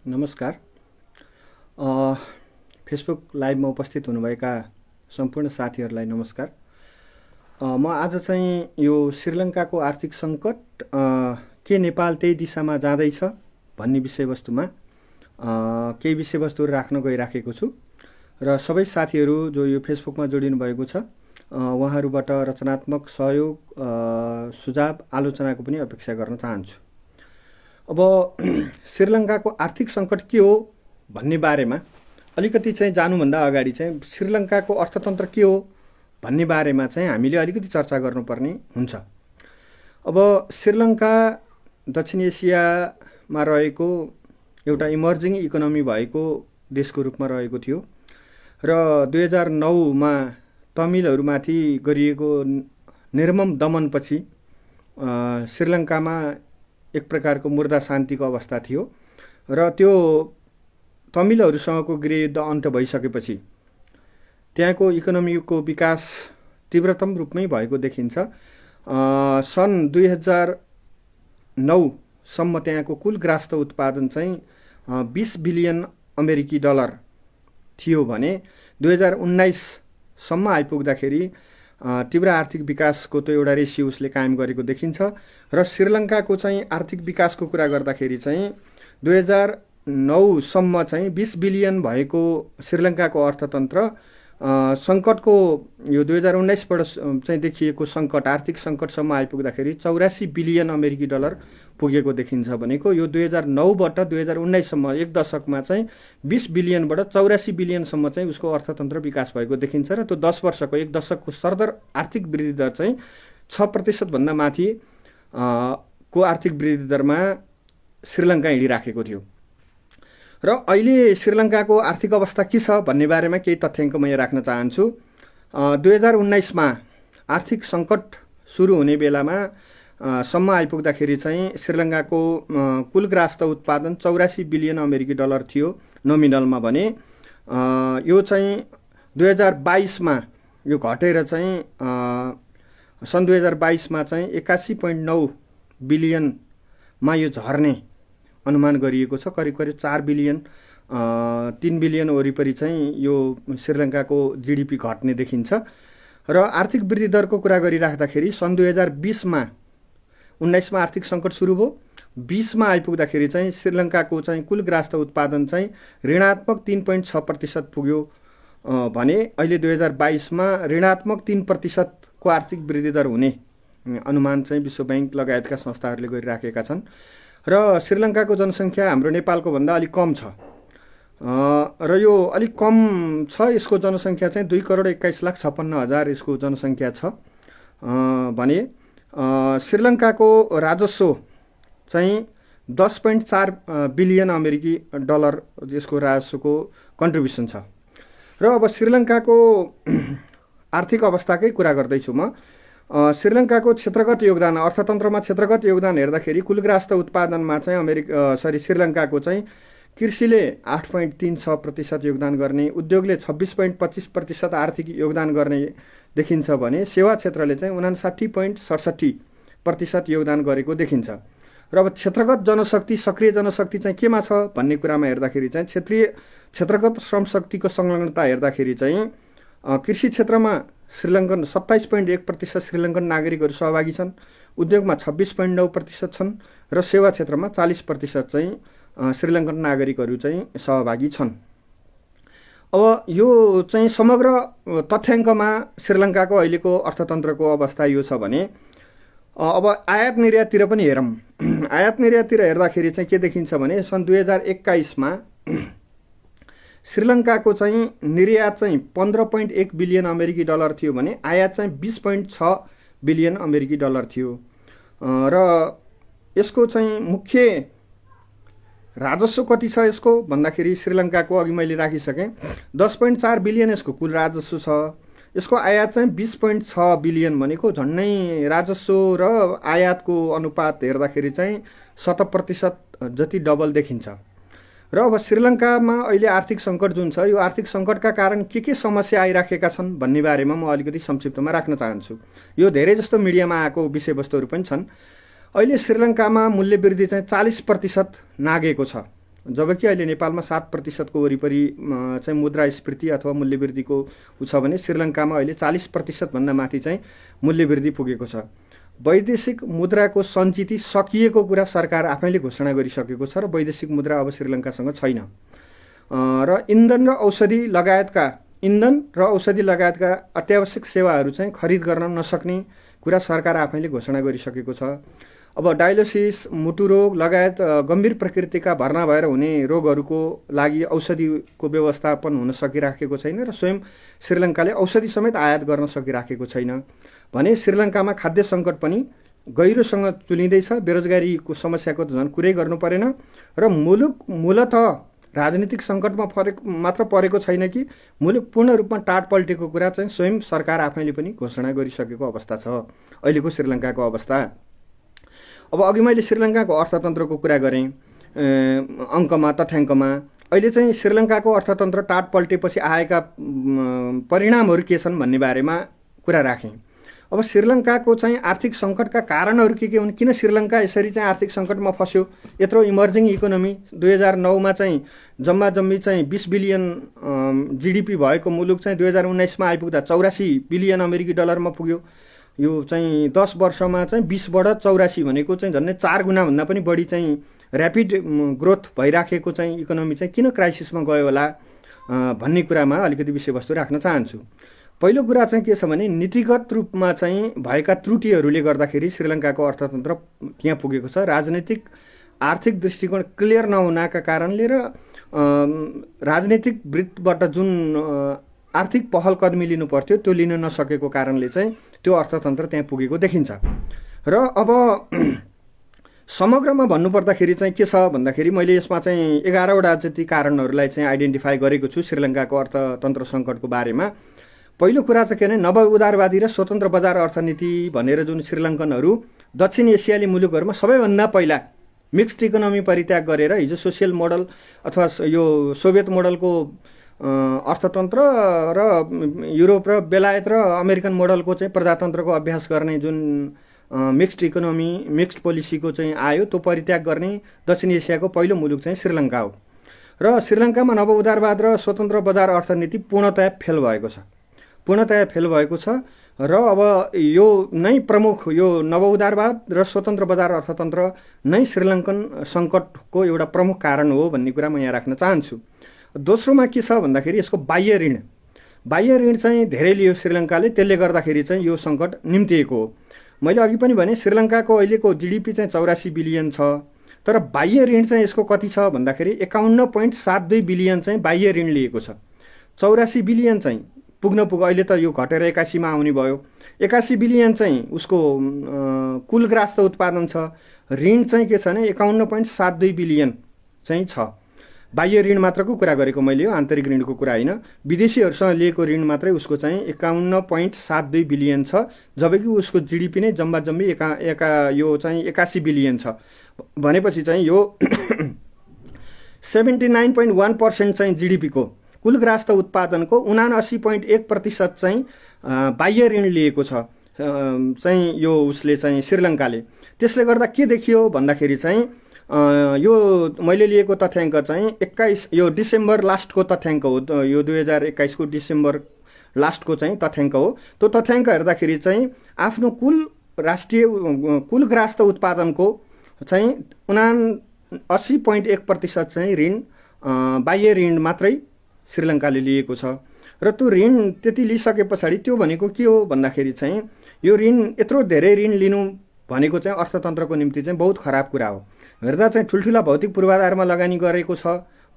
नमस्कार। फेसबुक लाइभमा उपस्थित हुनुभएका सम्पूर्ण साथीहरूलाई नमस्कार। म आज चाहिँ यो श्रीलङ्काको आर्थिक सङ्कट के नेपाल त्यही दिशामा जाँदैछ भन्ने विषयवस्तुमा केही विषयवस्तुहरू राख्न गइराखेको छु र सबै साथीहरू जो यो फेसबुकमा जोडिनु भएको छ उहाँहरूबाट रचनात्मक सहयोग, सुझाव, आलोचनाको पनि अपेक्षा गर्न चाहन्छु। अब श्रीलङ्काको आर्थिक सङ्कट के हो भन्ने बारेमा अलिकति चाहिँ जानुभन्दा अगाडि चाहिँ श्रीलङ्काको अर्थतन्त्र के हो भन्ने बारेमा चाहिँ हामीले अलिकति चर्चा गर्नुपर्ने हुन्छ। अब श्रीलङ्का दक्षिण एसियामा रहेको एउटा इमर्जिङ इकोनोमी भएको देशको रूपमा रहेको थियो र 2009मा तमिलहरूमाथि गरिएको निर्मम दमनपछि श्रीलङ्कामा एक प्रकारको मुर्दा शान्तिको अवस्था थियो र त्यो तमिलहरूसँगको गृहयुद्ध अन्त्य भइसकेपछि त्यहाँको इकोनोमीको विकास तीव्रतम रूपमै भएको देखिन्छ। सन् 2009सम्म त्यहाँको कुल ग्रास्त उत्पादन चाहिँ 20 बिलियन अमेरिकी डलर थियो भने 2019सम्म आइपुग्दाखेरि तीव्र आर्थिक विकासको त एउटा रेसियो उसले कायम गरेको देखिन्छ र श्रीलङ्काको चाहिँ आर्थिक विकासको कुरा गर्दाखेरि चाहिँ 2009सम्म चाहिँ 20 बिलियन भएको श्रीलङ्काको अर्थतन्त्र सङ्कटको यो 2019बाट चाहिँ देखिएको सङ्कट आर्थिक सङ्कटसम्म आइपुग्दाखेरि 84 बिलियन अमेरिकी डलर पुगेको देखिन्छ। भनेको यो 2009बाट 2019सम्म एक दशकमा चाहिँ 20 बिलियनबाट 84 बिलियनसम्म चाहिँ उसको अर्थतन्त्र विकास भएको देखिन्छ र त्यो 10 वर्षको एक दशकको सरदर आर्थिक वृद्धि दर चाहिँ 6% भन्दा माथि को आर्थिक वृद्धि दरमा श्रीलङ्का हिँडिराखेको थियो र अहिले श्रीलङ्काको आर्थिक अवस्था के छ भन्ने बारेमा केही तथ्याङ्क म यहाँ राख्न चाहन्छु। 2019मा आर्थिक सङ्कट सुरु हुने बेलामा सम्म आइपुग्दाखेरि चाहिँ श्रीलङ्काको कुल ग्रास्त उत्पादन 84 बिलियन अमेरिकी डलर थियो नोमिनलमा भने यो चाहिँ 2022मा यो घटेर चाहिँ सन् 2022मा चाहिँ 81.9 बिलियनमा यो झर्ने अनुमान गरिएको छ। करिब 4 बिलियन 3 बिलियन वरिपरि चाहिँ यो श्रीलङ्काको जिडिपी घट्ने देखिन्छ र आर्थिक वृद्धि दरको कुरा गरिराख्दाखेरि सन् 2020मा 19मा आर्थिक सङ्कट सुरु भयो, 20मा आइपुग्दाखेरि चाहिँ श्रीलङ्काको चाहिँ कुल ग्रास्त उत्पादन चाहिँ ऋणात्मक 3.6% पुग्यो भने अहिले 2022मा ऋणात्मक 3% को आर्थिक वृद्धि दर हुने अनुमान चाहिँ विश्व ब्याङ्क लगायतका संस्थाहरूले गरिराखेका छन् र श्रीलङ्काको जनसङ्ख्या हाम्रो नेपालको भन्दा अलिक कम छ र यो अलिक कम छ। यसको जनसङ्ख्या चाहिँ 2,21,56,000 यसको जनसङ्ख्या छ भने श्रीलङ्काको राजस्व चाहिँ 10.4 बिलियन अमेरिकी डलर यसको राजस्वको कन्ट्रिब्युसन छ र अब श्रीलङ्काको आर्थिक अवस्थाकै कुरा गर्दैछु म। श्रीलङ्काको क्षेत्रगत योगदान अर्थतन्त्रमा क्षेत्रगत योगदान हेर्दाखेरि कुल ग्रास्त उत्पादनमा चाहिँ श्रीलङ्काको चाहिँ कृषिले 8.36% योगदान गर्ने, उद्योगले 26.25% आर्थिक योगदान गर्ने देखिन्छ भने सेवा क्षेत्रले चाहिँ 59.67% योगदान गरेको देखिन्छ र अब क्षेत्रगत जनशक्ति सक्रिय जनशक्ति चाहिँ केमा छ भन्ने कुरामा हेर्दाखेरि चाहिँ क्षेत्रगत श्रम शक्तिको संलग्नता हेर्दाखेरि चाहिँ कृषि क्षेत्रमा श्रीलङ्कन 27.1% श्रीलङ्कन नागरिकहरू सहभागी छन्, उद्योगमा 26.9% छन् र सेवा क्षेत्रमा 40% चाहिँ श्रीलङ्कन नागरिकहरू चाहिँ सहभागी छन्। अब यो चाहिँ समग्र तथ्याङ्कमा श्रीलङ्काको अहिलेको अर्थतन्त्रको अवस्था यो छ भने अब आयात निर्याततिर पनि हेरौँ। आयात निर्याततिर हेर्दाखेरि चाहिँ के देखिन्छ भने सन् 2021मा श्रीलङ्काको चाहिँ निर्यात चाहिँ 15.1 बिलियन अमेरिकी डलर थियो भने आयात चाहिँ 20.6 बिलियन अमेरिकी डलर थियो र यसको चाहिँ मुख्य राजस्व कति छ यसको भन्दाखेरि श्रीलङ्काको अघि मैले राखिसकेँ 10.4 बिलियन यसको कुल राजस्व छ। यसको आयात चाहिँ 20.6 बिलियन भनेको झन्डै राजस्व र आयातको अनुपात हेर्दाखेरि चाहिँ 70% जति डबल देखिन्छ र अब श्रीलङ्कामा अहिले आर्थिक सङ्कट जुन छ यो आर्थिक सङ्कटका कारण के समस्या आइराखेका छन् भन्ने बारेमा म अलिकति संक्षिप्तमा राख्न चाहन्छु। यो धेरै जस्तो मिडियामा आएको विषयवस्तुहरू पनि छन्। अहिले श्रीलङ्कामा मूल्य वृद्धि चाहिँ 40% नागेको छ जबकि अहिले नेपालमा 7% वरिपरि चाहिँ मुद्रास्फीति अथवा मूल्यवृद्धिको छ भने श्रीलङ्कामा अहिले 40% भन्दा माथि चाहिँ मूल्यवृद्धि पुगेको छ। वैदेशिक मुद्राको सञ्चिति सकिएको कुरा सरकार आफैले घोषणा गरिसकेको छ र वैदेशिक मुद्रा अब श्रीलङ्कासँग छैन। र इन्धन र औषधि लगायतका अत्यावश्यक सेवाहरू चाहिँ खरिद गर्न नसक्ने कुरा सरकार आफैले घोषणा गरिसकेको छ। अब डायलिसिस, मुटु रोग लगायत गम्भीर प्रकृतिका भर्ना भएर हुने रोगहरूको लागि औषधिको व्यवस्थापन हुन सकिराखेको छैन र स्वयं श्रीलङ्काले औषधि समेत आयात गर्न सकिराखेको छैन भने श्रीलङ्कामा खाद्य सङ्कट पनि गहिरोसँग चुलिँदैछ। बेरोजगारीको समस्याको त झन् कुरै गर्नु परेन र मुलुक मूलत राजनीतिक सङ्कटमा मात्र परेको छैन कि मुलुक पूर्ण रूपमा टाट पल्टेको कुरा चाहिँ स्वयं सरकार आफैले पनि घोषणा गरिसकेको अवस्था छ अहिलेको श्रीलङ्काको अवस्था। अब अघि मैले श्रीलङ्काको अर्थतन्त्रको कुरा गरेँ अङ्कमा तथ्याङ्कमा। अहिले चाहिँ श्रीलङ्काको अर्थतन्त्र टाट पल्टेपछि आएका परिणामहरू के छन् भन्ने बारेमा कुरा राखेँ। अब श्रीलङ्काको चाहिँ आर्थिक सङ्कटका कारणहरू के हुन्, किन श्रीलङ्का यसरी चाहिँ आर्थिक सङ्कटमा फस्यो? यत्रो इमर्जिङ इकोनोमी 2009मा चाहिँ जम्मी चाहिँ 20 बिलियन जिडिपी भएको मुलुक चाहिँ 2019मा आइपुग्दा 84 बिलियन अमेरिकी डलरमा पुग्यो। यो चाहिँ 10 वर्षमा चाहिँ 20बाट 84 भनेको चाहिँ झन्डै 4 गुणाभन्दा पनि बढी चाहिँ ऱ्यापिड ग्रोथ भइराखेको चाहिँ इकोनोमी चाहिँ किन क्राइसिसमा गयो होला भन्ने कुरामा अलिकति विषयवस्तु राख्न चाहन्छु। पहिलो कुरा चाहिँ के छ भने नीतिगत रूपमा चाहिँ भएका त्रुटिहरूले गर्दाखेरि श्रीलङ्काको अर्थतन्त्र त्यहाँ पुगेको छ। राजनीतिक आर्थिक दृष्टिकोण क्लियर नहुनाका कारणले र राजनीतिक वृत्तबाट जुन आर्थिक पहल कदमी लिनु पर्थ्यो त्यो लिन नसकेको कारणले चाहिँ त्यो अर्थतन्त्र त्यहाँ पुगेको देखिन्छ। र अब समग्रमा भन्नुपर्दाखेरि चाहिँ के छ भन्दाखेरि मैले यसमा चाहिँ 11वटा जति कारणहरूलाई चाहिँ आइडेन्टिफाई गरेको छु श्रीलङ्काको अर्थतन्त्र सङ्कटको बारेमा। पहिलो कुरा चाहिँ के भने नव उदारवादी र स्वतन्त्र बजार अर्थनीति भनेर जुन श्रीलङ्कनहरू दक्षिण एसियाली मुलुकहरूमा सबैभन्दा पहिला मिक्स्ड इकोनोमी परित्याग गरेर हिजो सोसियल मोडल अथवा यो सोभियत मोडलको अर्थतन्त्र र युरोप र बेलायत र अमेरिकन मोडलको चाहिँ प्रजातन्त्रको अभ्यास गर्ने जुन मिक्स्ड इकोनोमी मिक्स्ड पोलिसीको चाहिँ आयो त्यो परित्याग गर्ने दक्षिण एसियाको पहिलो मुलुक चाहिँ श्रीलङ्का हो। र श्रीलङ्कामा नव उदारवाद र स्वतन्त्र बजार अर्थनीति पूर्णतया फेल भएको छ र अब यो नै प्रमुख यो नव उदारवाद र स्वतन्त्र बजार अर्थतन्त्र नै श्रीलङ्कन सङ्कटको एउटा प्रमुख कारण हो भन्ने कुरा म यहाँ राख्न चाहन्छु। दोस्रोमा के छ भन्दाखेरि यसको बाह्य ऋण चाहिँ धेरै लियो श्रीलङ्काले, त्यसले गर्दाखेरि चाहिँ यो सङ्कट निम्तिएको हो। मैले अघि पनि भने श्रीलङ्काको अहिलेको जिडिपी चाहिँ 84 बिलियन छ, तर बाह्य ऋण चाहिँ यसको कति छ भन्दाखेरि 51.72 बिलियन चाहिँ बाह्य ऋण लिएको छ। 84 बिलियन चाहिँ पुग्न अहिले त यो घटेर 81 मा आउने भयो। 81 बिलियन चाहिँ उसको कुल ग्रास्त उत्पादन छ। ऋण चाहिँ के छ भने 51.72 बिलियन चाहिँ छ। बाह्य ऋण मात्रको कुरा गरेको मैले, यो आन्तरिक ऋणको कुरा होइन। विदेशीहरूसँग लिएको ऋण मात्रै उसको चाहिँ 51.72 बिलियन छ, जबकि उसको जिडिपी नै जम्मी यो चाहिँ 81 बिलियन छ भनेपछि चाहिँ यो 79.1% चाहिँ जिडिपीको कुल ग्रास्त उत्पादनको 79.1% चाहिँ बाह्य ऋण लिएको छ चाहिँ यो उसले चाहिँ श्रीलङ्काले। त्यसले गर्दा के देखियो भन्दाखेरि चाहिँ यो मैले लिएको तथ्याङ्क चाहिँ 21 यो डिसेम्बर लास्टको तथ्याङ्क हो, यो 2021 को डिसेम्बर लास्टको चाहिँ तथ्याङ्क हो। त्यो तथ्याङ्क हेर्दाखेरि चाहिँ आफ्नो कुल ग्रास्त उत्पादनको चाहिँ 79.1% चाहिँ ऋण बाह्य ऋण मात्रै श्रीलङ्काले लिएको छ। र त्यो ऋण त्यति लिइसके पछाडि त्यो भनेको के हो भन्दाखेरि चाहिँ यो ऋण यत्रो धेरै ऋण लिनु भनेको चाहिँ अर्थतन्त्रको निम्ति चाहिँ बहुत खराब कुरा हो। हेर्दा चाहिँ ठुल्ठुला भौतिक पूर्वाधारमा लगानी गरेको छ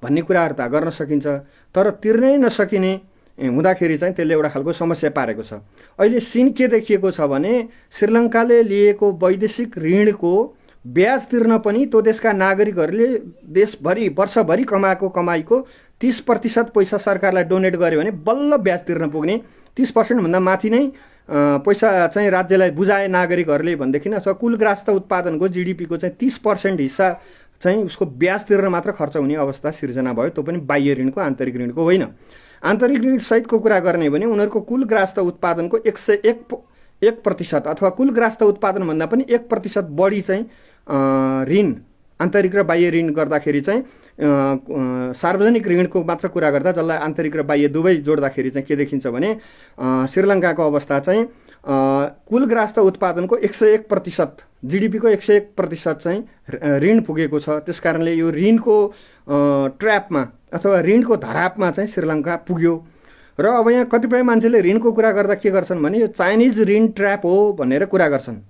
भन्ने कुराहरू त गर्न सकिन्छ, तर तिर्नै नसकिने हुँदाखेरि चाहिँ त्यसले एउटा खालको समस्या पारेको छ। अहिले सिन के देखिएको छ भने श्रीलङ्काले लिएको वैदेशिक ऋणको ब्याज तिर्न पनि त्यो देशका नागरिकहरूले देशभरि वर्षभरि कमाएको कमाइको 30% पैसा सरकारलाई डोनेट गर्यो भने बल्ल ब्याज तिर्न पुग्ने 30% भन्दा माथि नै पैसा चाहिँ राज्यलाई बुझाए नागरिकहरूले भनेदेखि अथवा कुल ग्रास्त उत्पादनको जिडिपीको चाहिँ 30% हिस्सा चाहिँ उसको ब्याज तिर्न मात्र खर्च हुने अवस्था सिर्जना भयो, त्यो पनि बाह्य ऋणको, आन्तरिक ऋणको होइन। आन्तरिक ऋण सहितको कुरा गर्ने भने उनीहरूको कुल ग्रास्त उत्पादनको 101% अथवा कुल ग्रास्त उत्पादन भन्दा पनि 1% बढी चाहिँ ऋण आन्तरिक र बाह्य ऋण गर्दाखेरि चाहिँ सार्वजनिक ऋणको मात्र कुरा गर्दा जसलाई आन्तरिक र बाह्य दुवै जोड्दाखेरि चाहिँ के देखिन्छ भने श्रीलङ्काको अवस्था चाहिँ कुल ग्रास्थ उत्पादनको 101%, जिडिपीको 101% चाहिँ ऋण पुगेको छ। त्यस कारणले यो ऋणको ट्र्यापमा अथवा ऋणको धरापमा चाहिँ श्रीलङ्का पुग्यो। र अब यहाँ कतिपय मान्छेले ऋणको कुरा गर्दा के गर्छन् भने यो चाइनिज ऋण ट्र्याप हो भनेर कुरा गर्छन्।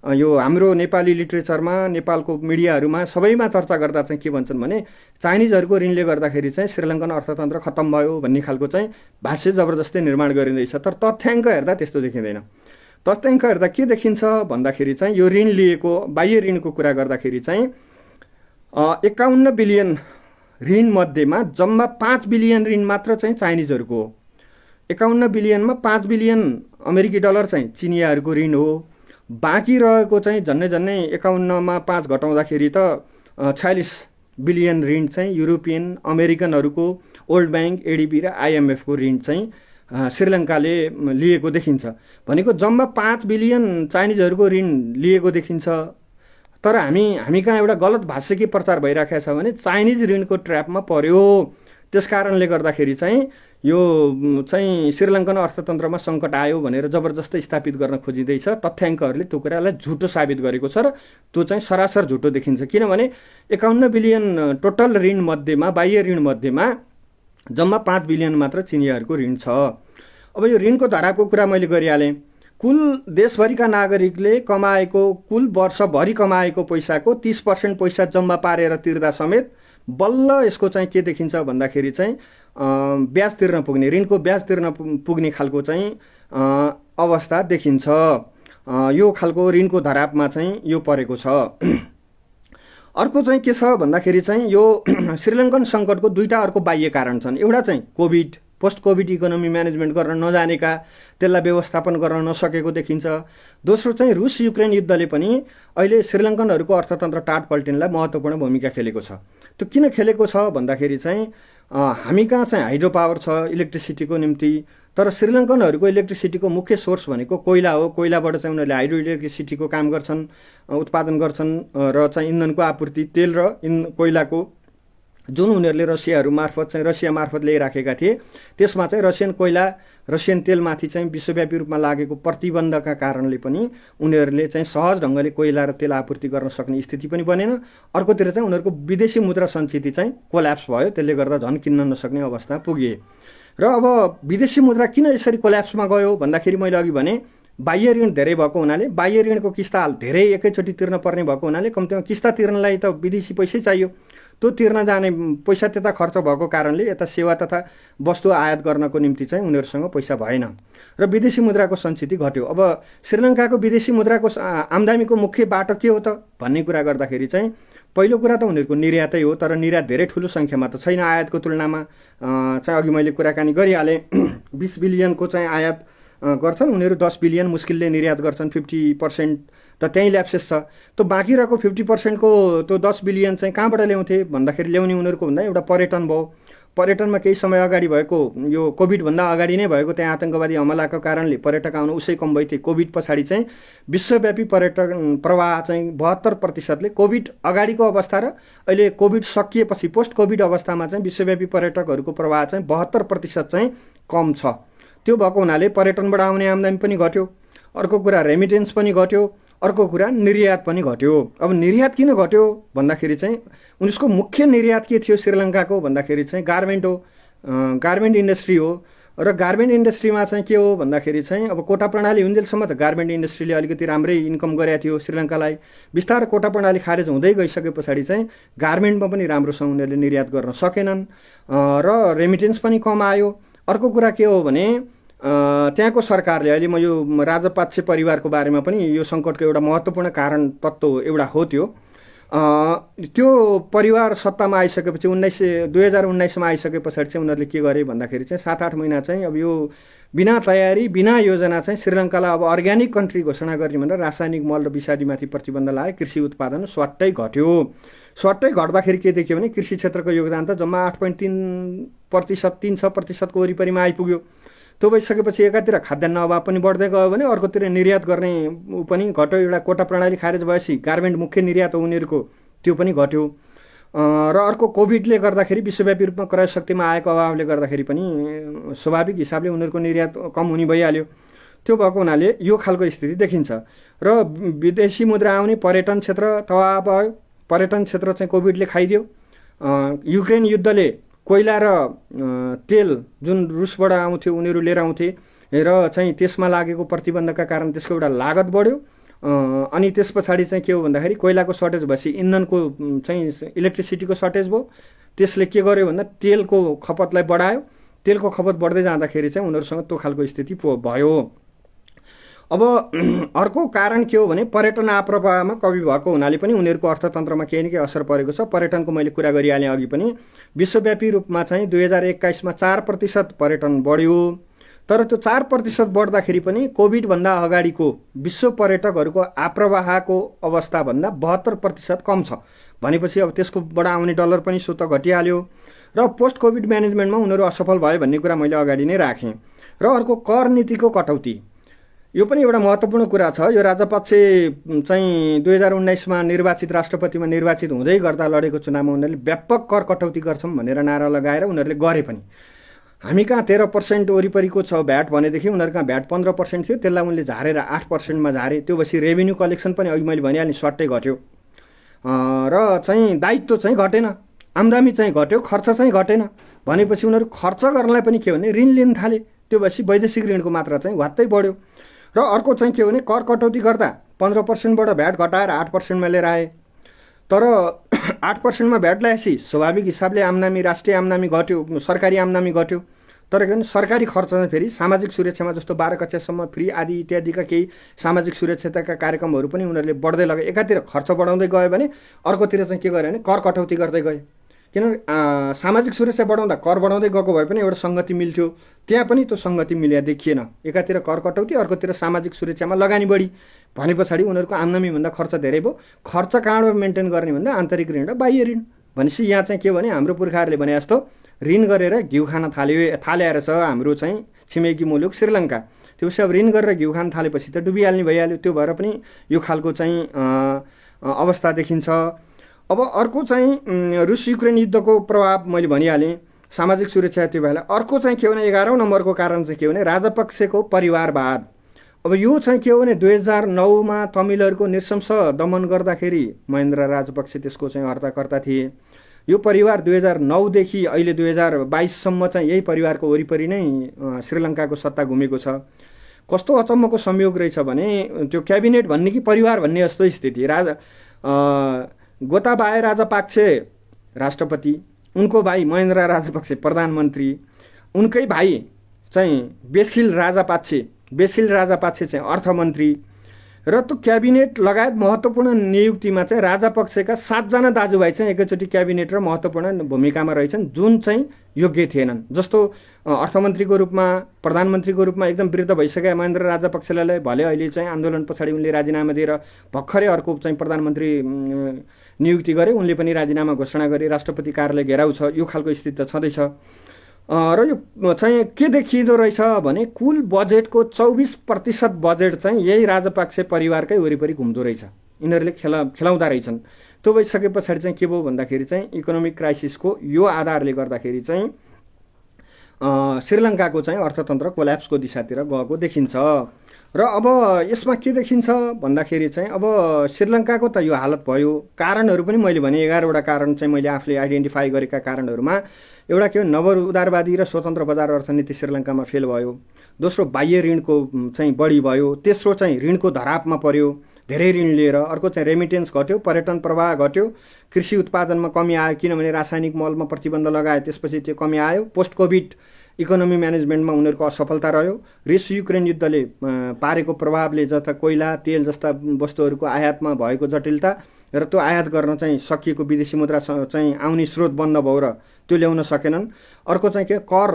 यो हाम्रो नेपाली लिट्रेचरमा, नेपालको मिडियाहरूमा सबैमा चर्चा गर्दा चाहिँ के भन्छन् भने चाइनिजहरूको ऋणले गर्दाखेरि चाहिँ श्रीलङ्कन अर्थतन्त्र खत्तम भयो भन्ने खालको चाहिँ भाष्य जबरजस्ती निर्माण गरिँदैछ। तर तथ्याङ्क हेर्दा त्यस्तो देखिँदैन। तथ्याङ्क हेर्दा के देखिन्छ भन्दाखेरि चाहिँ यो ऋण लिएको बाह्य ऋणको कुरा गर्दाखेरि चाहिँ 51 बिलियन ऋण मध्येमा जम्मा 5 बिलियन ऋण मात्र चाहिँ चाइनिजहरूको हो। 51 बिलियनमा 5 बिलियन अमेरिकी डलर चाहिँ चिनियाहरूको ऋण हो। बाँकी रहेको चाहिँ झन्नै 51मा 5 घटाउँदाखेरि त 46 बिलियन ऋण चाहिँ युरोपियन अमेरिकनहरूको वर्ल्ड ब्याङ्क, एडिबी र आइएमएफको ऋण चाहिँ श्रीलङ्काले लिएको देखिन्छ। भनेको जम्मा 5 बिलियन चाइनिजहरूको ऋण लिएको देखिन्छ। तर हामी कहाँ एउटा गलत भाष्य के प्रचार भइराखेको छ भने चाइनिज ऋणको ट्र्यापमा पर्यो। त्यस कारणले गर्दाखेरि चाहिँ यो चाहिँ श्रीलङ्कन अर्थतन्त्रमा सङ्कट आयो भनेर जबरजस्ती स्थापित गर्न खोजिँदैछ। तथ्याङ्कहरूले त्यो कुरालाई झुटो साबित गरेको छ र त्यो चाहिँ सरासर झुटो देखिन्छ। किनभने 51 बिलियन टोटल ऋण मध्येमा, बाह्य ऋण मध्येमा जम्मा 5 बिलियन मात्र चिनियाहरूको ऋण छ। अब यो ऋणको धाराको कुरा मैले गरिहालेँ। कुल देशभरिका नागरिकले कमाएको, कुल वर्षभरि कमाएको पैसाको 30% पैसा जम्मा पारेर तिर्दा समेत बल्ल यसको चाहिँ के देखिन्छ भन्दाखेरि चाहिँ ब्याज तिर्न पुग्ने, ऋणको ब्याज तिर्न पुग्ने खालको चाहिँ अवस्था देखिन्छ। यो खालको ऋणको धरापमा चाहिँ यो परेको छ। अर्को चाहिँ के छ भन्दाखेरि चाहिँ यो श्रीलङ्कन सङ्कटको दुईटा अर्को बाह्य कारण छन्। एउटा चाहिँ covid, post covid economy management गर्न नजानेका, त्यसलाई व्यवस्थापन गर्न नसकेको देखिन्छ। दोस्रो चाहिँ रुस युक्रेन युद्धले पनि अहिले श्रीलङ्कनहरूको अर्थतन्त्र टाट पल्टिनलाई महत्त्वपूर्ण भूमिका खेलेको छ। त्यो किन खेलेको छ भन्दाखेरि चाहिँ हामी कहाँ चाहिँ हाइड्रो पावर छ इलेक्ट्रिसिटीको निम्ति, तर श्रीलङ्कनहरूको इलेक्ट्रिसिटीको मुख्य सोर्स भनेको कोइला हो। कोइलाबाट चाहिँ उनीहरूले हाइड्रो इलेक्ट्रिसिटीको काम गर्छन्, उत्पादन गर्छन् र चाहिँ इन्धनको आपूर्ति तेल र कोइलाको जुन उनीहरूले रसिया मार्फत ल्याइराखेका थिए, त्यसमा चाहिँ रसियन कोइला, रसियन तेलमाथि चाहिँ विश्वव्यापी रूपमा लागेको प्रतिबन्धका कारणले पनि उनीहरूले चाहिँ सहज ढङ्गले कोइला र तेल आपूर्ति गर्न सक्ने स्थिति पनि बनेन। अर्कोतिर चाहिँ उनीहरूको विदेशी मुद्रा सञ्चिति चाहिँ कोल्याप्स भयो। त्यसले गर्दा झन् किन्न नसक्ने अवस्था पुगे। र अब विदेशी मुद्रा किन यसरी कोल्याप्समा गयो भन्दाखेरि मैले अघि भने बाह्य ऋण धेरै भएको हुनाले, बाह्य ऋणको किस्ता धेरै एकैचोटि तिर्न पर्ने भएको हुनाले कम्तीमा किस्ता तिर्नलाई त विदेशी पैसै चाहियो। त्यो तिर्न जाने पैसा त्यता खर्च भएको कारणले यता सेवा तथा वस्तु आयात गर्नको निम्ति चाहिँ उनीहरूसँग पैसा भएन र विदेशी मुद्राको सञ्चिति घट्यो। अब श्रीलङ्काको विदेशी मुद्राको आम्दानीको मुख्य बाटो के हो त भन्ने कुरा गर्दाखेरि चाहिँ पहिलो कुरा त उनीहरूको निर्यातै हो। तर निर्यात धेरै ठुलो सङ्ख्यामा त छैन आयातको तुलनामा। चाहिँ अघि मैले कुराकानी गरिहालेँ, 20 बिलियनको चाहिँ आयात गर्छन् उनीहरू, 10 बिलियन मुस्किलले निर्यात गर्छन्। 50% त त्यहीँ ल्याप्सेस छ। त्यो बाँकी रहेको 50%को त्यो 10 बिलियन चाहिँ कहाँबाट ल्याउँथे भन्दाखेरि ल्याउने उनीहरूको भन्दा एउटा पर्यटन भयो। पर्यटनमा केही समय अगाडि भएको, यो कोभिडभन्दा अगाडि नै भएको त्यहाँ आतङ्कवादी हमलाको कारणले पर्यटक आउन उसै कम भइथे। कोभिड पछाडि चाहिँ विश्वव्यापी पर्यटन प्रवाह चाहिँ 72%ले, कोभिड अगाडिको अवस्था र अहिले कोभिड सकिएपछि पोस्ट कोभिड अवस्थामा चाहिँ विश्वव्यापी पर्यटकहरूको प्रवाह चाहिँ 72% चाहिँ कम छ। त्यो भएको हुनाले पर्यटनबाट आउने आम्दानी पनि घट्यो। अर्को कुरा रेमिटेन्स पनि घट्यो। अर्को कुरा निर्यात पनि घट्यो। अब निर्यात किन घट्यो भन्दाखेरि चाहिँ उनीहरूको मुख्य निर्यात के थियो श्रीलङ्काको भन्दाखेरि चाहिँ गार्मेन्ट हो, गार्मेन्ट इन्डस्ट्री हो। र गार्मेन्ट इन्डस्ट्रीमा चाहिँ के हो भन्दाखेरि चाहिँ अब कोटा प्रणाली हुन्जेलसम्म त गार्मेन्ट इन्डस्ट्रीले अलिकति राम्रै इन्कम गरेको थियो श्रीलङ्कालाई। बिस्तारै कोटा प्रणाली खारेज हुँदै गइसके पछाडि चाहिँ गार्मेन्टमा पनि राम्रोसँग उनीहरूले निर्यात गर्न सकेनन् र रेमिटेन्स पनि कम आयो। अर्को कुरा के हो भने त्यहाँको सरकारले अहिले म यो राजपाक्से परिवारको बारेमा पनि यो सङ्कटको एउटा महत्त्वपूर्ण कारण तत्त्व एउटा हो। त्यो परिवार सत्तामा आइसकेपछि 2019मा आइसके पछाडि चाहिँ उनीहरूले के गरे भन्दाखेरि चाहिँ 7-8 महिना चाहिँ अब यो बिना तयारी बिना योजना चाहिँ श्रीलङ्कालाई अब अर्ग्यानिक कन्ट्री घोषणा गर्ने भनेर रासायनिक मल र विषादीमाथि प्रतिबन्ध लगाए। कृषि उत्पादन स्वाट्टै घट्यो। स्वाट्टै घट्दाखेरि के देखियो भने कृषि क्षेत्रको योगदान त जम्मा 8.3%, 3-6%को वरिपरिमा आइपुग्यो। त्यो भइसकेपछि एकातिर खाद्यान्न अभाव पनि बढ्दै गयो भने अर्कोतिर निर्यात गर्ने पनि घट्यो। एउटा कोटा प्रणाली खारेज भएपछि गार्मेन्ट मुख्य निर्यात हो उनीहरूको, त्यो पनि घट्यो। र अर्को कोभिडले गर्दाखेरि विश्वव्यापी रूपमा क्रय शक्तिमा आएको अभावले गर्दाखेरि पनि स्वाभाविक हिसाबले उनीहरूको निर्यात कम हुने भइहाल्यो। त्यो भएको हुनाले यो खालको स्थिति देखिन्छ। र विदेशी मुद्रा आउने पर्यटन क्षेत्र तबाह भयो। पर्यटन क्षेत्र चाहिँ कोभिडले खाइदियो। युक्रेन युद्धले कोइला र तेल जुन रुसबाट आउँथ्यो उनीहरू लिएर आउँथे र चाहिँ त्यसमा लागेको प्रतिबन्धका कारण त्यसको एउटा लागत बढ्यो। अनि त्यस पछाडि चाहिँ के हो भन्दाखेरि कोइलाको सर्टेज भएपछि इन्धनको चाहिँ इलेक्ट्रिसिटीको सर्टेज भयो। त्यसले के गर्यो भन्दा तेलको खपतलाई बढायो। तेलको खपत बढ्दै जाँदाखेरि चाहिँ उनीहरूसँग त्यो खालको स्थिति भयो। अब अर्को कारण के हो भने पर्यटन आप्रवाहमा कमी भएको हुनाले पनि उनीहरूको अर्थतन्त्रमा केही न केही असर परेको छ। पर्यटनको मैले कुरा गरिहालेँ अघि पनि। विश्वव्यापी रूपमा चाहिँ 2021मा 4% पर्यटन बढ्यो। तर त्यो 4% बढ्दाखेरि पनि कोभिडभन्दा अगाडिको विश्व पर्यटकहरूको आप्रवाहको अवस्थाभन्दा 72% कम छ भनेपछि अब त्यसकोबाट आउने डलर पनि स्वत घटिहाल्यो। र पोस्ट कोभिड म्यानेजमेन्टमा उनीहरू असफल भयो भन्ने कुरा मैले अगाडि नै राखेँ। र अर्को कर नीतिको कटौती, यो पनि एउटा महत्त्वपूर्ण कुरा छ। यो राजपक्षे चाहिँ 2019मा निर्वाचित राष्ट्रपतिमा निर्वाचित हुँदै गर्दा लडेको चुनावमा उनीहरूले व्यापक कर कटौती गर्छौँ भनेर नारा लगाएर उनीहरूले गरे पनि। हामी कहाँ 13% वरिपरिको छ भ्याट भनेदेखि उनीहरू कहाँ भ्याट 15% थियो, त्यसलाई उनले झारेर 8%मा झारे। त्यो भएपछि रेभेन्यू कलेक्सन पनि अघि मैले भनिहालेँ स्वाट्टै घट्यो। र चाहिँ दायित्व चाहिँ घटेन, आम्दानी चाहिँ घट्यो, खर्च चाहिँ घटेन भनेपछि उनीहरू खर्च गर्नलाई पनि के भने ऋण लिन थाले। त्यो भएपछि वैदेशिक ऋणको मात्रा चाहिँ वात्तै बढ्यो। र अर्को चाहिँ के भने कर कटौती गर्दा 15%बाट भ्याट घटाएर 8%मा लिएर आए। तर 8%मा भ्याट ल्याएपछि स्वाभाविक हिसाबले आम्दानी, राष्ट्रिय आम्दानी घट्यो, सरकारी आम्दानी घट्यो। तर के भने सरकारी खर्च चाहिँ फेरि सामाजिक सुरक्षामा जस्तो 12 कक्षासम्म फ्री आदि इत्यादिका केही सामाजिक सुरक्षाका कार्यक्रमहरू पनि उनीहरूले बढ्दै लगे। एकातिर खर्च बढाउँदै गयो भने अर्कोतिर चाहिँ के गर्यो भने कर कटौती गर्दै गए। किनभने सामाजिक सुरक्षा बढाउँदा कर बढाउँदै गएको भए पनि एउटा सङ्गति मिल्थ्यो, त्यहाँ पनि त्यो सङ्गति मिल्या देखिएन। एकातिर कर कटौती, अर्कोतिर सामाजिक सुरक्षामा लगानी बढी भने पछाडि उनीहरूको आम्दानीभन्दा खर्च धेरै भयो। खर्च कहाँबाट मेन्टेन गर्ने भन्दा आन्तरिक ऋण र बाह्य ऋण भनेपछि यहाँ चाहिँ के भने हाम्रो पुर्खाहरूले भने जस्तो ऋण गरेर घिउ खान थाले रहेछ हाम्रो चाहिँ छिमेकी मुलुक श्रीलङ्का। त्यो अब ऋण गरेर घिउ खान थालेपछि त डुबिहाल्ने भइहाल्यो। त्यो भएर पनि यो खालको चाहिँ अवस्था देखिन्छ। अब अर्को चाहिँ रुस युक्रेन युद्धको प्रभाव मैले भनिहालेँ, सामाजिक सुरक्षा त्यो भएर। अर्को चाहिँ के भने 11औं नम्बरको कारण चाहिँ के भने राजपक्षको परिवारवाद। अब यो चाहिँ के हो भने 2009मा तमिलहरूको नृशंस दमन गर्दाखेरि महेन्द्र राजपक्षे त्यसको चाहिँ हर्ताकर्ता थिए। यो परिवार 2009देखि अहिले 2022सम्म चाहिँ यही परिवारको वरिपरि नै श्रीलङ्काको सत्ता घुमेको छ। कस्तो अचम्मको संयोग रहेछ भने त्यो क्याबिनेट भन्ने कि परिवार भन्ने जस्तो स्थिति। गोताबाया राजपक्षे राष्ट्रपति, उनको भाइ महेन्द्र राजपक्षे प्रधानमन्त्री, उनकै भाइ चाहिँ बेसिल राजापाक्षे चाहिँ अर्थमन्त्री। र त्यो क्याबिनेट लगायत महत्त्वपूर्ण नियुक्तिमा चाहिँ राजापक्षका 7 जना दाजुभाइ चाहिँ एकैचोटि क्याबिनेट र महत्त्वपूर्ण भूमिकामा रहेछन् जुन चाहिँ योग्य थिएनन्। जस्तो अर्थमन्त्रीको रूपमा, प्रधानमन्त्रीको रूपमा एकदम वृद्ध भइसकेका महेन्द्र राजपक्षलाई भले अहिले चाहिँ आन्दोलन पछाडि उनले राजीनामा दिएर भर्खरै अर्को चाहिँ प्रधानमन्त्री नियुक्ति गरे, उनले पनि राजीनामा घोषणा गरे, राष्ट्रपति कार्यालय घेराउ छ। यो खालको स्थिति त छँदैछ। र यो चाहिँ के देखिँदो रहेछ भने कुल बजेटको 24% बजेट चाहिँ यही राजपक्षे परिवारकै वरिपरि घुम्दो रहेछ। यिनीहरूले खेलाउँदा रहेछन्। त्यो भइसके पछाडि चाहिँ के भयो भन्दाखेरि चाहिँ इकोनोमिक क्राइसिसको यो आधारले गर्दाखेरि चाहिँ श्रीलङ्काको चाहिँ अर्थतन्त्र कोल्याप्सको दिशातिर गएको देखिन्छ। र अब यसमा के देखिन्छ भन्दाखेरि चाहिँ अब श्रीलङ्काको त यो हालत भयो। कारणहरू पनि मैले भने 11वटा कारण चाहिँ मैले आफूले आइडेन्टिफाई गरेका कारणहरूमा एउटा के हो, नव उदारवादी र स्वतन्त्र बजार अर्थनीति श्रीलङ्कामा फेल भयो। दोस्रो बाह्य ऋणको चाहिँ बढी भयो। तेस्रो चाहिँ ऋणको धरापमा पर्यो, धेरै ऋण लिएर। अर्को चाहिँ रेमिटेन्स घट्यो, पर्यटन प्रवाह घट्यो, कृषि उत्पादनमा कमी आयो किनभने रासायनिक मलमा प्रतिबन्ध लगाए, त्यसपछि त्यो कमी आयो। पोस्ट कोभिड इकोनोमी म्यानेजमेन्टमा उनीहरूको असफलता रह्यो। रुस युक्रेन युद्धले पारेको प्रभावले जस्ता कोइला, तेल जस्ता वस्तुहरूको आयातमा भएको जटिलता र त्यो आयात गर्न चाहिँ सकिएको विदेशी मुद्रा चाहिँ आउने स्रोत बन्द भयो र त्यो ल्याउन सकेनन्। अर्को चाहिँ के कर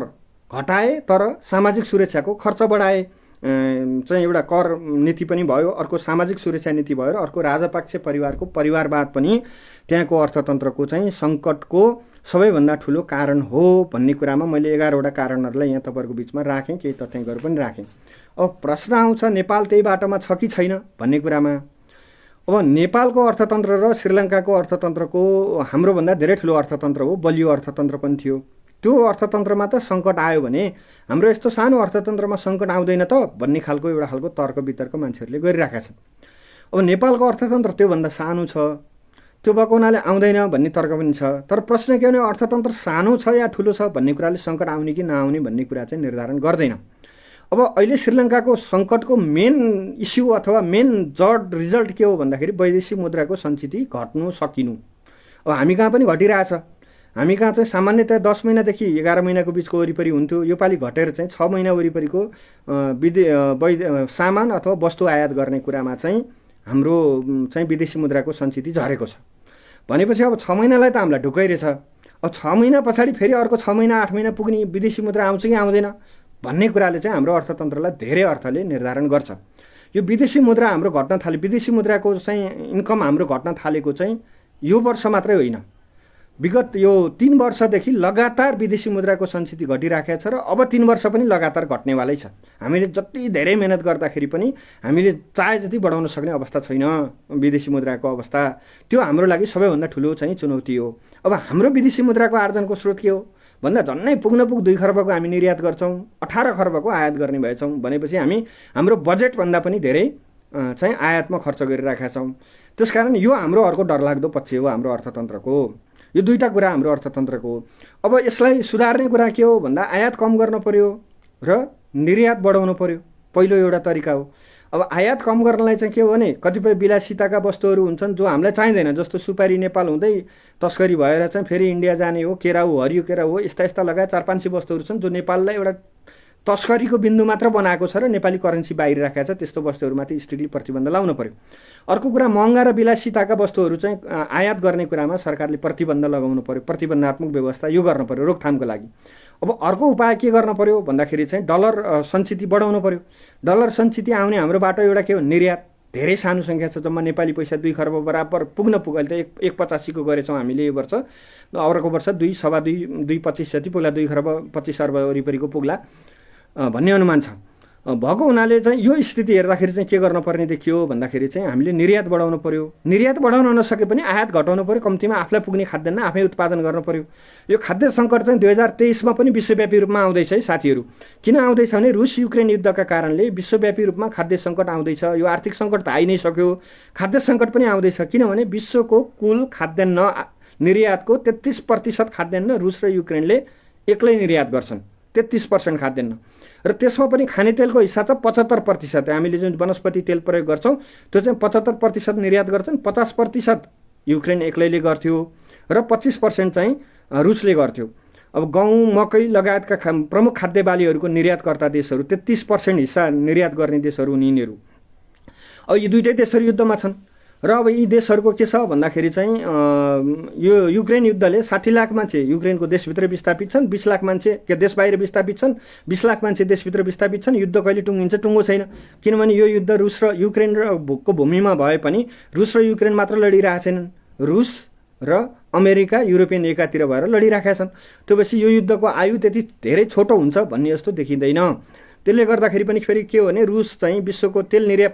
घटाए तर सामाजिक सुरक्षाको खर्च बढाए, चाहिँ एउटा कर नीति पनि भयो, अर्को सामाजिक सुरक्षा नीति भयो र अर्को राजपक्षे परिवारको परिवारवाद पनि त्यहाँको अर्थतन्त्रको चाहिँ सङ्कटको सबैभन्दा ठुलो कारण हो भन्ने कुरामा मैले 11वटा कारणहरूलाई यहाँ तपाईँहरूको बिचमा राखेँ, केही तथ्याङ्कहरू पनि राखेँ। अब प्रश्न आउँछ नेपाल त्यही बाटोमा छ कि छैन भन्ने कुरामा। अब नेपालको अर्थतन्त्र र श्रीलङ्काको अर्थतन्त्रको हाम्रोभन्दा धेरै ठुलो अर्थतन्त्र हो, बलियो अर्थतन्त्र पनि थियो। त्यो अर्थतन्त्रमा त सङ्कट आयो भने हाम्रो यस्तो सानो अर्थतन्त्रमा सङ्कट आउँदैन त भन्ने खालको एउटा खालको तर्क वितर्क मान्छेहरूले गरिराखेका छन्। अब नेपालको अर्थतन्त्र त्योभन्दा सानो छ, त्यो भएको हुनाले आउँदैन भन्ने तर्क पनि छ। तर प्रश्न के भने अर्थतन्त्र सानो छ या ठुलो छ भन्ने कुराले सङ्कट आउने कि नआउने भन्ने कुरा चाहिँ निर्धारण गर्दैन। अब अहिले श्रीलङ्काको सङ्कटको मेन इस्यु अथवा मेन जड रिजल्ट के हो भन्दाखेरि वैदेशिक मुद्राको सञ्चिति घट्नु सकिनु। अब हामी कहाँ पनि घटिरहेछ। हामी कहाँ चाहिँ सामान्यतया 10 महिनादेखि 11 महिनाको बिचको वरिपरि हुन्थ्यो, योपालि घटेर चाहिँ 6 महिना वरिपरिको सामान अथवा वस्तु आयात गर्ने कुरामा चाहिँ हाम्रो चाहिँ विदेशी मुद्राको सञ्चिति झरेको छ। भनेपछि अब 6 महिनालाई त हामीलाई ढुक्कै रहेछ। अब 6 महिना पछाडि फेरि अर्को 6 महिना 8 महिना पुग्ने विदेशी मुद्रा आउँछ कि आउँदैन भन्ने कुराले चाहिँ हाम्रो अर्थतन्त्रलाई धेरै अर्थले निर्धारण गर्छ। यो विदेशी मुद्रा हाम्रो घट्न थाले, विदेशी मुद्राको चाहिँ इन्कम हाम्रो घट्न थालेको चाहिँ यो वर्ष मात्रै होइन, विगत यो 3 वर्षदेखि लगातार विदेशी मुद्राको सञ्चिति घटिराखेको छ र अब 3 वर्ष पनि लगातार घट्नेवालै छ। हामीले जति धेरै मेहनत गर्दाखेरि पनि हामीले चाहे जति बढाउन सक्ने अवस्था छैन विदेशी मुद्राको अवस्था। त्यो हाम्रो लागि सबैभन्दा ठुलो चाहिँ चुनौती हो। अब हाम्रो विदेशी मुद्राको आर्जनको स्रोत के हो भन्दा झन्नै पुग्न 2 खर्बको हामी निर्यात गर्छौँ, 18 खर्बको आयात गर्ने भएछौँ। भनेपछि हामी हाम्रो बजेटभन्दा पनि धेरै चाहिँ आयातमा खर्च गरिराखेका छौँ। त्यसकारण यो हाम्रो अर्को डरलाग्दो पक्ष हो हाम्रो अर्थतन्त्रको। यो दुईटा कुरा हाम्रो अर्थतन्त्रको। अब यसलाई सुधार्ने कुरा के हो भन्दा आयात कम गर्न पर्यो र निर्यात बढाउनु पर्यो, पहिलो एउटा तरिका हो। अब आयात कम गर्नलाई चाहिँ के हो भने कतिपय विलासिताका वस्तुहरू हुन्छन् जो हामीलाई चाहिँदैन, जस्तो सुपारी नेपाल हुँदै तस्करी भएर चाहिँ फेरि इन्डिया जाने हो, केरा हो, हरियो केरा हो, यस्ता लगायत 4-500 वस्तुहरू छन् जो नेपाललाई एउटा तस्करीको बिन्दु मात्र बनाएको छ र नेपाली करेन्सी बाहिर राखेको छ। त्यस्तो वस्तुहरूमाथि स्ट्रिक्टली प्रतिबन्ध लाउनु पर्यो। अर्को कुरा महँगा र विलासिताका वस्तुहरू चाहिँ आयात गर्ने कुरामा सरकारले प्रतिबन्ध लगाउनु पर्यो, प्रतिबन्धात्मक व्यवस्था यो गर्नु पर्यो रोकथामको लागि। अब अर्को उपाय के गर्न पर्यो भन्दाखेरि चाहिँ डलर सञ्चिति बढाउनु पर्यो। डलर सञ्चिति आउने हाम्रो बाटो एउटा के हो, निर्यात। धेरै सानो सङ्ख्या छ, जम्मा नेपाली पैसा 2 खर्ब बराबर पुग्न पुगेल त 1.85 को गरेछौँ हामीले यो वर्ष। अर्को वर्ष 2.25 जति पुग्ला, 2 खर्ब 25 अर्ब वरिपरिको पुग्ला भन्ने अनुमान छ। भएको हुनाले चाहिँ यो स्थिति हेर्दाखेरि चाहिँ के गर्न पर्ने देखियो भन्दाखेरि चाहिँ हामीले निर्यात बढाउनु पर्यो। निर्यात बढाउन नसके पनि आयात घटाउनु पर्यो, कम्तीमा आफूलाई पुग्ने खाद्यान्न आफै उत्पादन गर्नु पर्यो। यो खाद्य सङ्कट चाहिँ 2023मा पनि विश्वव्यापी रूपमा आउँदैछ है साथीहरू। किन आउँदैछ भने रुस युक्रेन युद्धका कारणले विश्वव्यापी रूपमा खाद्य सङ्कट आउँदैछ। यो आर्थिक सङ्कट त आइ नै सक्यो, खाद्य सङ्कट पनि आउँदैछ। किनभने विश्वको कुल खाद्यान्न निर्यातको 33% खाद्यान्न रुस र युक्रेनले एक्लै निर्यात गर्छन्, 33% खाद्यान्न। र त्यसमा पनि खाने तेलको हिस्सा छ 75%। हामीले जुन वनस्पति तेल प्रयोग गर्छौँ त्यो चाहिँ 75% निर्यात गर्छन्, 50% युक्रेन एक्लैले गर्थ्यो र 25% चाहिँ रुसले गर्थ्यो। अब गहुँ मकै लगायतका प्रमुख खाद्य बालीहरूको निर्यातकर्ता देशहरू 33% हिस्सा निर्यात गर्ने देशहरू हुन् यिनीहरू। अब यी दुईटै देशहरू युद्धमा छन् र अब यी देशहरूको के छ भन्दाखेरि चाहिँ यो युक्रेन युद्धले 60 लाख मान्छे युक्रेनको देशभित्र विस्थापित छन्, 20 लाख मान्छे के देश बाहिर विस्थापित छन्, 20 लाख मान्छे देशभित्र विस्थापित छन्। युद्ध कहिले टुङ्गिन्छ टुङ्गो छैन, किनभने यो युद्ध रुस र युक्रेन र को भूमिमा भए पनि रुस र युक्रेन मात्र लडिरहेका छैनन्, रुस र अमेरिका युरोपियन एकातिर भएर लडिरहेका छन्। त्योपछि यो युद्धको आयु त्यति धेरै छोटो हुन्छ भन्ने जस्तो देखिँदैन। त्यसले गर्दाखेरि पनि फेरि के हो भने रुस चाहिँ विश्वको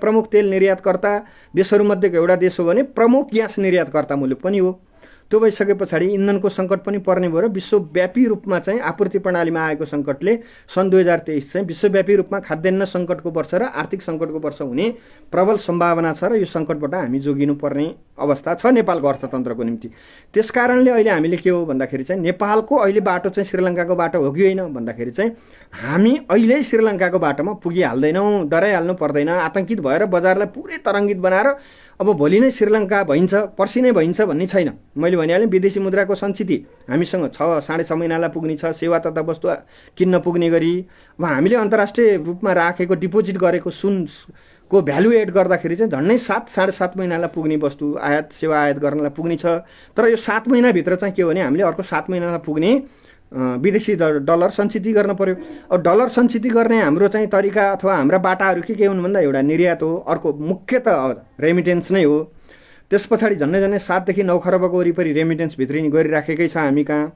प्रमुख तेल निर्यातकर्ता देशहरूमध्येको एउटा देश हो भने प्रमुख ग्यास निर्यातकर्ता मुलुक पनि हो। त्यो भइसके पछाडि इन्धनको सङ्कट पनि पर्ने भयो र विश्वव्यापी रूपमा चाहिँ आपूर्ति प्रणालीमा आएको सङ्कटले सन् 2023 चाहिँ विश्वव्यापी रूपमा खाद्यान्न सङ्कटको वर्ष र आर्थिक सङ्कटको वर्ष हुने प्रबल सम्भावना छ र यो सङ्कटबाट हामी जोगिनुपर्ने अवस्था छ नेपालको अर्थतन्त्रको निम्ति। त्यसकारणले अहिले हामीले के हो भन्दाखेरि चाहिँ नेपालको अहिले बाटो चाहिँ श्रीलङ्काको बाटो हो कि होइन भन्दाखेरि चाहिँ हामी अहिले श्रीलङ्काको बाटोमा पुगिहाल्दैनौँ, डराइहाल्नु पर्दैन। आतङ्कित भएर बजारलाई पुरै तरङ्गित बनाएर अब भोलि नै श्रीलङ्का भइन्छ पर्सि नै भइन्छ भन्ने छैन। मैले भनिहालेँ विदेशी मुद्राको सञ्चिति हामीसँग 6-6.5 महिनालाई पुग्ने छ, सेवा तथा वस्तु किन्न पुग्ने गरी। अब हामीले अन्तर्राष्ट्रिय रूपमा राखेको डिपोजिट गरेको सुनको भ्यालु एड गर्दाखेरि चाहिँ झन्डै 7-7.5 महिनालाई पुग्ने वस्तु आयात सेवा आयात गर्नलाई पुग्ने छ। तर यो 7 महिनाभित्र चाहिँ के हो भने हामीले अर्को 7 महिनालाई पुग्ने विदेशी डलर सञ्चिति गर्न पर्यो। अब डलर सञ्चिति गर्ने हाम्रो चाहिँ तरिका अथवा हाम्रा बाटाहरू के हुन् भन्दा एउटा निर्यात हो, अर्को मुख्यतः रेमिटेन्स नै हो। त्यस पछाडि झन्डै 7 देखि 9 खर्बको वरिपरि रेमिटेन्स भित्रिने गरिराखेकै छ हामी कहाँ।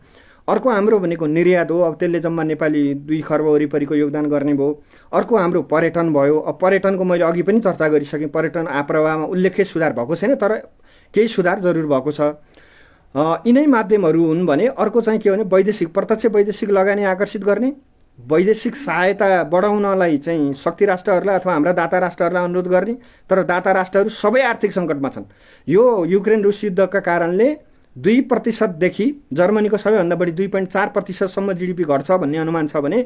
अर्को हाम्रो भनेको निर्यात हो। अब त्यसले जम्मा नेपाली 2 खर्ब वरिपरिको योगदान गर्ने भयो। अर्को हाम्रो पर्यटन भयो। अब पर्यटनको मैले अघि पनि चर्चा गरिसकेँ, पर्यटन आप्रवाहमा उल्लेख्य सुधार भएको छैन, तर केही सुधार जरुर भएको छ। यिनै माध्यमहरू हुन् भने अर्को चाहिँ के भने प्रत्यक्ष वैदेशिक लगानी आकर्षित गर्ने, वैदेशिक सहायता बढाउनलाई चाहिँ शक्ति राष्ट्रहरूलाई अथवा हाम्रा दाता राष्ट्रहरूलाई अनुरोध गर्ने। तर दाता राष्ट्रहरू सबै आर्थिक सङ्कटमा छन्। यो युक्रेन रुस युद्धका कारणले 2%देखि जर्मनीको सबैभन्दा बढी 2.4%सम्म जिडिपी घट्छ भन्ने अनुमान छ भने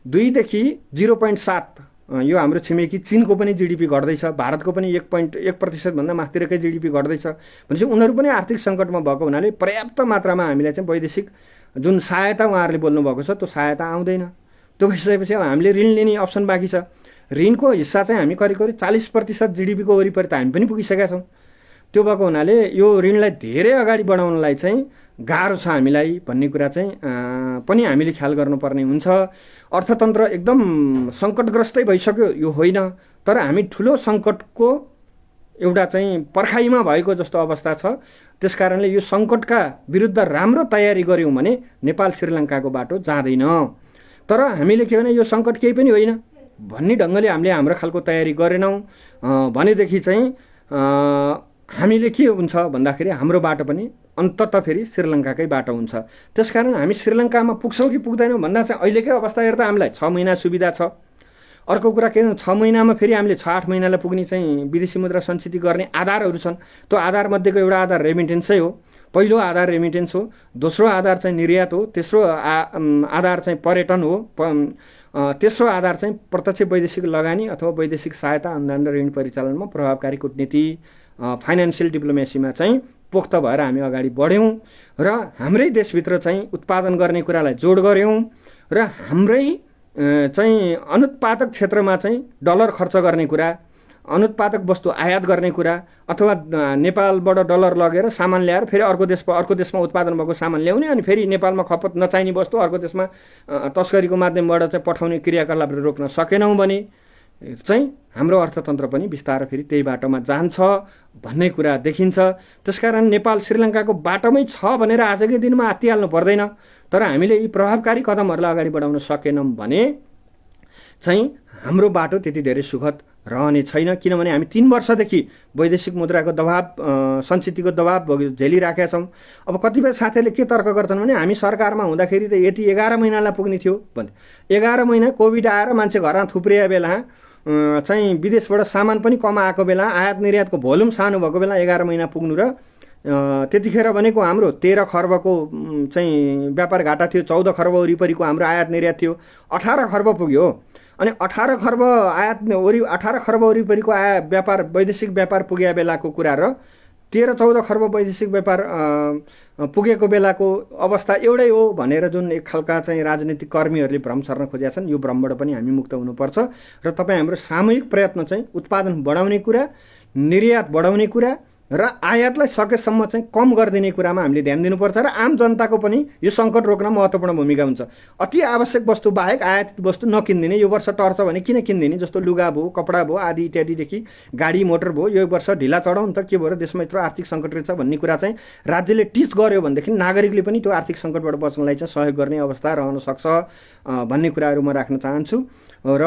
2 देखि 0.7 यो हाम्रो छिमेकी चीनको पनि जिडिपी घट्दैछ, भारतको पनि 1.1% भन्दा माथितिरकै जिडिपी घट्दैछ भनेपछि उनीहरू पनि आर्थिक सङ्कटमा भएको हुनाले पर्याप्त मात्रामा हामीलाई चाहिँ वैदेशिक जुन सहायता उहाँहरूले बोल्नुभएको छ त्यो सहायता आउँदैन। त्यो भइसकेपछि अब हामीले ऋण लिने अप्सन बाँकी छ। ऋणको हिस्सा चाहिँ हामी करिब 40% जिडिपीको वरिपरि त हामी पनि पुगिसकेका छौँ। त्यो भएको हुनाले यो ऋणलाई धेरै अगाडि बढाउनलाई चाहिँ गाह्रो छ हामीलाई भन्ने कुरा चाहिँ पनि हामीले ख्याल गर्नुपर्ने हुन्छ। अर्थतन्त्र एकदम सङ्कटग्रस्तै भइसक्यो यो होइन, तर हामी ठुलो सङ्कटको एउटा चाहिँ पर्खाइमा भएको जस्तो अवस्था छ। त्यसकारणले यो सङ्कटका विरुद्ध राम्रो तयारी गऱ्यौँ भने नेपाल श्रीलङ्काको बाटो जाँदैन। तर हामीले के भने यो सङ्कट केही पनि होइन भन्ने ढङ्गले हामीले हाम्रो खालको तयारी गरेनौँ भनेदेखि चाहिँ हामीले के हुन्छ भन्दाखेरि हाम्रो बाटो पनि अन्ततः फेरि श्रीलङ्काकै बाटो हुन्छ। त्यसकारण हामी श्रीलङ्कामा पुग्छौँ कि पुग्दैनौँ भन्दा चाहिँ अहिलेकै अवस्था हेर्दा हामीलाई 6 महिना सुविधा छ। अर्को कुरा के 6 महिनामा फेरि हामीले 6-8 महिनालाई पुग्ने चाहिँ विदेशी मुद्रा सञ्चित गर्ने आधारहरू छन्। त्यो आधारमध्येको एउटा आधार रेमिटेन्सै हो। पहिलो आधार रेमिटेन्स हो, दोस्रो आधार चाहिँ निर्यात हो, तेस्रो आधार चाहिँ पर्यटन हो, तेस्रो आधार चाहिँ प्रत्यक्ष वैदेशिक लगानी अथवा वैदेशिक सहायता अनुदान र ऋण परिचालनमा प्रभावकारी कूटनीति फाइनेन्सियल डिप्लोमेसीमा चाहिँ पोख्त भएर हामी अगाडि बढ्यौँ र हाम्रै देशभित्र चाहिँ उत्पादन गर्ने कुरालाई जोड गऱ्यौँ र हाम्रै चाहिँ अनुत्पादक क्षेत्रमा चाहिँ डलर खर्च गर्ने कुरा, अनुत्पादक वस्तु आयात गर्ने कुरा अथवा नेपालबाट डलर लगेर सामान ल्याएर फेरि अर्को देशमा उत्पादन भएको सामान ल्याउने अनि फेरि नेपालमा खपत नचाहिने वस्तु अर्को देशमा तस्करीको माध्यमबाट चाहिँ पठाउने क्रियाकलापहरू रोक्न सकेनौँ भने चाहिँ हाम्रो अर्थतन्त्र पनि बिस्तारै फेरि त्यही बाटोमा जान्छ भन्ने कुरा देखिन्छ। त्यसकारण नेपाल श्रीलङ्काको बाटोमै छ भनेर आजकै दिनमा आत्तिहाल्नु पर्दैन। तर हामीले यी प्रभावकारी कदमहरूलाई अगाडि बढाउन सकेनौँ भने चाहिँ हाम्रो बाटो त्यति धेरै सुखद रहने छैन। किनभने हामी 3 वर्षदेखि वैदेशिक मुद्राको दबाव सञ्चितको दबाव झेलिराखेका छौँ। अब कतिपय साथीहरूले के तर्क गर्छन् भने हामी सरकारमा हुँदाखेरि त यति 11 महिनालाई पुग्ने थियो भन्थे। 11 महिना कोभिड आएर मान्छे घरमा थुप्रिए बेला चाहिँ विदेशबाट सामान पनि कम आएको बेला, आयात निर्यातको भोल्युम सानो भएको बेला 11 महिना पुग्नु र त्यतिखेर भनेको हाम्रो 13 खर्बको चाहिँ व्यापार घाटा थियो, 14 खर्ब वरिपरिको हाम्रो आयात निर्यात थियो, 18 खर्ब पुग्यो। अनि 18 खर्ब वरिपरिको व्यापार वैदेशिक व्यापार पुगे बेलाको कुरा र 13-14 खर्ब वैदेशिक व्यापार पुगेको बेलाको अवस्था एउटै हो भनेर जुन एक खालका चाहिँ राजनीतिक कर्मीहरूले भ्रम सर्न खोजेका छन्, यो भ्रमबाट पनि हामी मुक्त हुनुपर्छ र तपाईँ हाम्रो सामूहिक प्रयत्न चाहिँ उत्पादन बढाउने कुरा, निर्यात बढाउने कुरा र आयातलाई सकेसम्म चाहिँ कम गरिदिने कुरामा हामीले ध्यान दिनुपर्छ र आम जनताको पनि यो सङ्कट रोक्न महत्त्वपूर्ण भूमिका हुन्छ। अति आवश्यक वस्तु बाहेक आयातित वस्तु नकिन्दिने, यो वर्ष टर्छ भने किन किन्दिने, जस्तो लुगा भयो, कपडा भयो आदि इत्यादिदेखि गाडी मोटर भयो, यो वर्ष ढिला चढाउँ नि त के भयो देशमा यत्रो आर्थिक सङ्कट रहेछ भन्ने कुरा चाहिँ राज्यले टिच गर्यो भनेदेखि नागरिकले पनि त्यो आर्थिक सङ्कटबाट बच्नलाई चाहिँ सहयोग गर्ने अवस्था रहन सक्छ भन्ने कुराहरू म राख्न चाहन्छु। र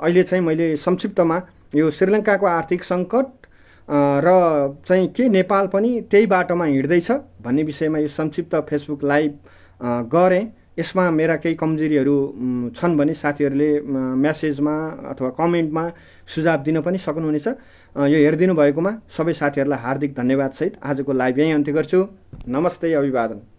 अहिले चाहिँ मैले संक्षिप्तमा यो श्रीलङ्काको आर्थिक सङ्कट र चाहिँ के नेपाल पनि त्यही बाटोमा हिँड्दैछ भन्ने विषयमा यो संक्षिप्त फेसबुक लाइभ गरेँ। यसमा मेरा केही कमजोरीहरू छन् भने साथीहरूले म्यासेजमा अथवा कमेन्टमा सुझाव दिन पनि सक्नुहुनेछ। यो हेरिदिनु भएकोमा सबै साथीहरूलाई हार्दिक धन्यवाद सहित आजको लाइभ यहीँ अन्त्य गर्छु। नमस्ते, अभिवादन।